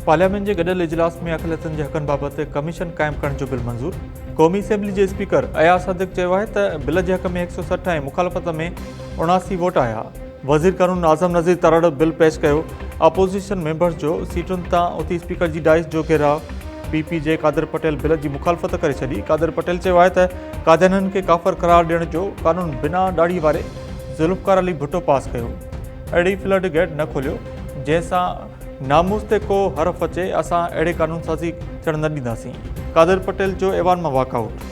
Parliament के गडल इजलास में अखिलतन के हकन बाबत कमीशन कायम करण जो बिल मंजूर। क़ौमी असेंबली के स्पीकर अयाज सदिक चयो है त बिल के हक में 160 ऐं मुखालफ़त में 79 वोट आया। वज़ीर कानून आज़म नज़ीर तराड़ बिल पेश कयो। अपोजिशन मेंबर्स जो सीटुनि तां उती स्पीकर की डाइस जो घेराव पीपी जे कादिर पटेल बिल की मुखालफ़त करे छॾी। कादिर पटेल चयो आहे त कादियाननि खे काफ़र करार ॾियण जो कानून बिना ॾाढ़ी वारे ज़ुल्फ़कार अली भुट्टो पास कयो। अहिड़ी फ्लड गेट न खोलियो जंहिंसां नामूस ते को हरफ अचे, असां अहिड़े कानून साज़ी थियण न ॾींदासीं। कादिर पटेल जो ऐवान मां वॉकआउट।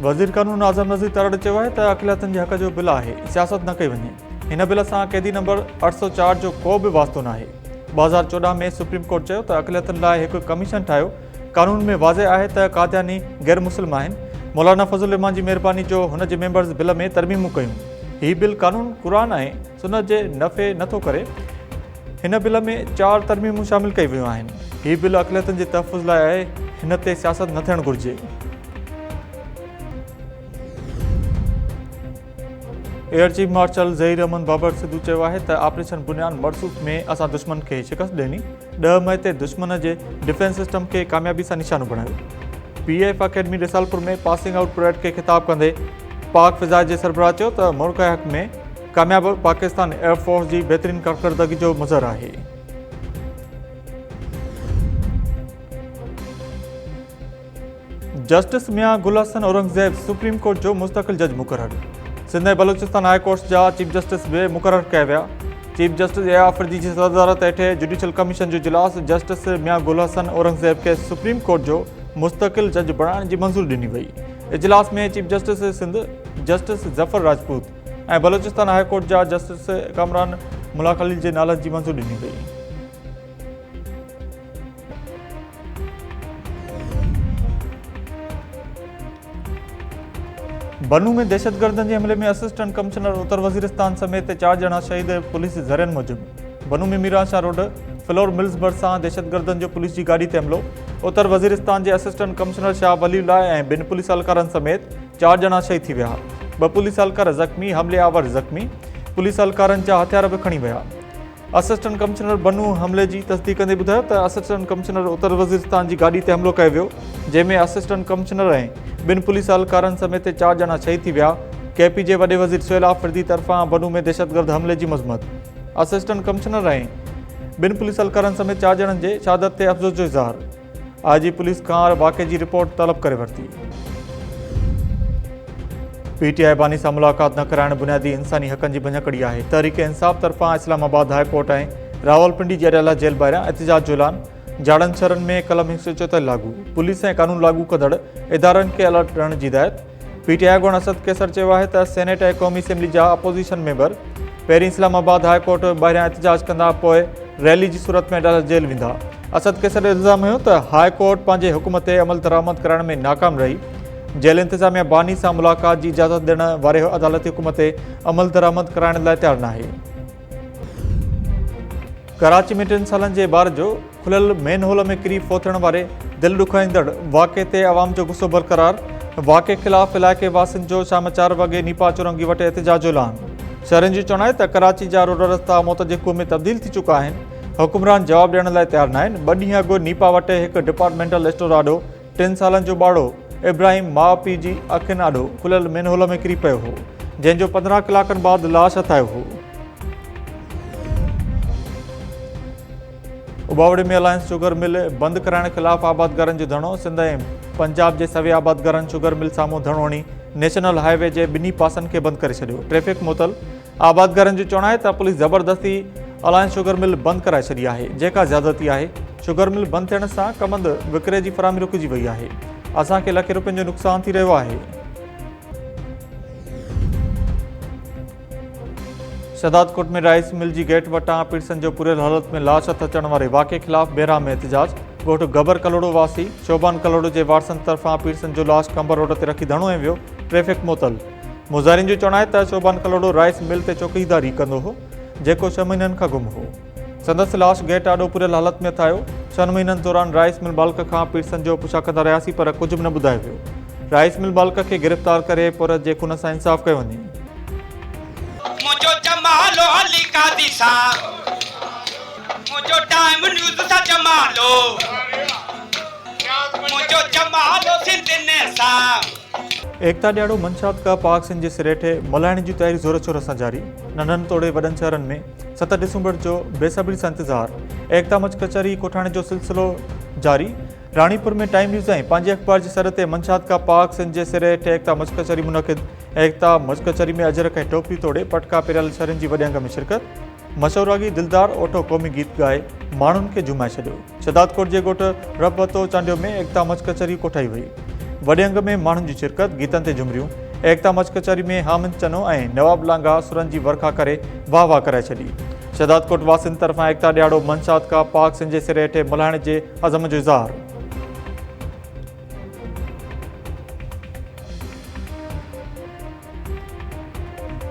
वज़ीर कानून आज़म नज़ीर तराड़ चयो आहे त अखिलतन जे हक़ जो बिल आहे, सियासत न कई वञे। हिन बिल सां क़ैदी नंबर 804 जो को बि वास्तो न आहे। 2014 में सुप्रीम कोर्ट चयो त अखिलतन लाइ हिकु कमीशन ठाहियो। कानून में वाज़े आहे त कादियानी गैर मुस्लिम आहिनि। मौलाना फज़ल रहमान जी महिरबानी जो हुन जे मेंबर्स बिल में तरमीमूं कयूं। हीउ बिल कानून क़ुरान ऐं सुन्नत जे नफ़े नथो करे। हिन बिल में 4 तरमीमूं शामिल कई वियूं आहिनि। हीउ बिल अखिलतन जे तहफ़ुज़ लाइ आहे, हिन ते सियासत न थियणु घुरिजे। Air chief marshal Zaheer Ahmed Babar Sidhu चयो आहे त ऑपरेशन बुनियान मरसूख़ में असां दुश्मन खे शिकस्त ॾिनी। 10 मई ते दुश्मन जे डिफेंस सिस्टम खे कामयाबी सां निशानो बणायो। PF अकेडमी रिसालपुर में पासिंग आउट परेड के खिताब कंदे पाक फ़िज़ा जे सरबराह चयो त मुल्क जे हक़ में कामयाब पाकिस्तान एयरफोर्स की बेहतरीन कारकर्दगी जो मुज़र आहे। जस्टिस मियां गुल हसन औरंगज़ेब सुप्रीम कोर्ट जो मुस्तक़िल जज मुक़रर। सिंध ऐं बलोचिस्तान हाई कोर्ट जा चीफ जस्टिस भी मुक़रर कया विया। चीफ जस्टिस ए आफरीदी जी सदारत हेठि जुडिशल कमीशन जो इजलास जस्टिस मियां गुल हसन औरंगज़ेब के सुप्रीम कोर्ट जो मुस्तक़िल जज बणाइण की मंज़ूरी ॾिनी वई। इजलास में chief justice Sindh justice Zafar Rajput ऐं बलोचिस्तान हाई कोर्ट जा जस्टिस कामरान मुला खलील जे नालनि जी मंज़ूरी ॾिनी वई। बनू में दहशतगर्दनि जे हमले में असिस्टेंट कमिश्नर उत्तर वज़ीरिस्तान समेत 4 ॼणा शहीद। पुलिस ज़रियनि मूजिबि बनू में मीराशाह रोड फ्लोर मिल्स भरिसां दहशतगर्दनि जो पुलिस की गाड़ी ते हमलो। उत्तर वज़ीरिस्तान के असिस्टेंट कमिश्नर शाह वलीउल्लाह ऐं 2 पुलिस एहलकारनि समेत 4 ॼणा शहीद थी विया। 2 पुलिस एहलकार ज़ख़्मी, हमले आवर ज़ख़्मी। पुलिस एहलकारनि जा हथियार भी खणी विया। असिस्टेंट कमिश्नर बनू हमले की तस्दीक कंदे ॿुधायो त असिस्टेंट कमिश्नर उत्तर वज़ीरिस्तान की गाड़ी ते हमलो कयो वियो, जंहिंमें असिस्टेंट कमिश्नर ऐं 2 पुलिस एहलकारनि समेत 4 ॼणा शहीद थी विया। KP जे वॾे वज़ीर सुहेल आफरीदी तरफ़ां बनू में दहशतगर्द हमले की मज़म्मत। असिस्टेंट कमिश्नर ऐं 2 पुलिस एहलकारनि समेत 4 ॼणनि जे शहादत ते अफ़सोस जो इज़हार। IG पुलिस खां वाक़े की रिपोर्ट तलब करे वरिती। PTI बानी सां मुलाक़ात न कराइण बुनियादी इंसानी हक़नि जी भञकड़ी आहे। तहरीक इंसाफ़ तरफ़ां इस्लामाबाद हाई कोर्ट ऐं रावलपिंडी जे अरियाला जेल ॿाहिरियां एहतिजाज जो ऐलान। जाड़नि शहरनि में कलम 174 लागू। पुलिस ऐं कानून लागू कंदड़ इदारनि खे अलर्ट रहण जी हिदायत। PTI गुण असद कैसर चयो आहे त सेनेट ऐं क़ौमी असेंबली जा अपोजिशन मेंबर पहिरीं इस्लामाबाद हाई कोर्ट ॿाहिरियां एहतिजाज कंदा, पोइ रैली जी सूरत में अदालत जेल वेंदा। असद कैसर इल्ज़ाम हुयो त हाई कोर्ट पंहिंजे हुकुम ते अमल दरामद कराइण में नाकाम रही। जेल इंतज़ामिया बानी सां मुलाक़ात की इजाज़त ॾियण वारे अदालती हुकुम ते अमल दरामद कराइण लाइ तयारु न आहे। कराची में 3 सालनि जे ॿार जो खुलियल मेन होल में किरी फोथण वारे दिलि ॾुखाईंदड़ वाक़े ते अवाम जो गुस्सो बरक़रार। वाक़े ख़िलाफ़ इलाइक़े वासियुनि जो शाम 4 वॻे नीपा चुरंगी वटि एहतिजाज जो ऐलान। शहरनि जो चवणु आहे त कराची जा रोड रस्ता मौत जे कुएं में तब्दील थी चुका आहिनि। हुकुमरान जवाब ॾियण लाइ तयारु न आहिनि। 2 ॾींहं अॻु नीपा वटि हिकु डिपार्टमेंटल स्टोर आॾो 3 सालनि जो ॿारो इब्राहिम माउ पीउ जी अखियुनि आॾो खुलियल मेन होल में किरी पियो हो, जंहिंजो 15 कलाकनि बाद लाश हथायो हो। उबावड़े में अलायंस शुगर मिल बंदि कराइण ख़िलाफ़ आबादगारनि जो धरणो। सिंध ऐं पंजाब जे सवे आबादगारनि शुगर मिल साम्हूं धरणो हणी नेशनल हाईवे जे 2 पासनि खे बंदि करे छॾियो। ट्रैफ़िक मुअतल। आबादगारनि जो चवणु आहे त पुलिस ज़बरदस्ती अलायंस शुगर मिल बंदि कराए छॾी आहे, जेका ज़्यादती आहे। शुगर मिल बंदि थियण सां कमंद विकिरे जी फराहमी रुकिजी वई आहे। असांखे लखे रुपयनि जो नुक़सानु थी रहियो आहे। शहदादकोट में राइस मिल की गेट वटां पीड़सन जो पूरियल हालत में लाश हथ अचण वारे वाक़े ख़िलाफ़ बेरा में एहतिजाज। ॻोठ गबर कलोड़ो वासी शोभान कलोड़ो जे वारसनि तरफ़ां पीड़सन जो लाश कंबर रोड ते रखी धरणो ऐं वियो। ट्रैफ़िक मुअतल। मुज़ाहिरीन जो चवणु आहे त शोभान कलोड़ो राइस मिल ते चौकीदारी कंदो हो, जेको 6 महीननि खां गुम हो। संदसि लाश गेट आॾो पूरियल हालत में हथायो। 6 महीननि दौरान राइस मिल मालिक खां पीड़सन जो पुछा कंदा रहियासीं, पर कुझु बि न ॿुधायो वियो। राइस मिल मालिक खे गिरफ़्तार करे पुर जे खून सां इंसाफ़ कयो वञे। मुझो जमालो अली कादी सा मुझो टाइम न्यूज़ सा जमालो मुझो जमालो सिंध ने सा। एकता ॾियारो मंशात का पाक सिंध जे सिरे हेठि मल्हाइण जी तयारी ज़ोर शोर सां जारी। नंढनि तोड़े वॾनि शहरनि में 7 डिसंबर जो बेसब्री सां इंतज़ार। एकता मंच कचहरी कोठाणे जो सिलसिलो जारी। रानीपुर में टाइम न्यूज़ ऐं पंहिंजे अख़बार जे सर ते मंशात का पाक सिंध जे सिरे हेठि एकता मंच कचहरी मुनक़िद। एकता मंच कचहरी में अजरक ऐं टोपी तोड़े पटका पहिरियल शहरनि जी वॾे अंग में शिरकत। मशहूर रागी दिलदार ओठो क़ौमी गीत ॻाए माण्हुनि खे जुमाए छॾियो। शहदादकोट जे ॻोठ रबतो चांडियो में एकता मंच कचहरी कोठाई वई। वॾे अंग में माण्हुनि जी शिरकत, गीतनि ते जुमरियूं। एकता मंच कचहरी में हामिद चनो ऐं नवाब लांघा सुरनि जी वर्खा करे वाह वाह कराए छॾी। शहदादकोट वासियुनि तरफ़ां एकता ॾियारो मंशात का पाक सिंध जे सिरे हेठि मल्हाइण जे अज़म जो इज़हार।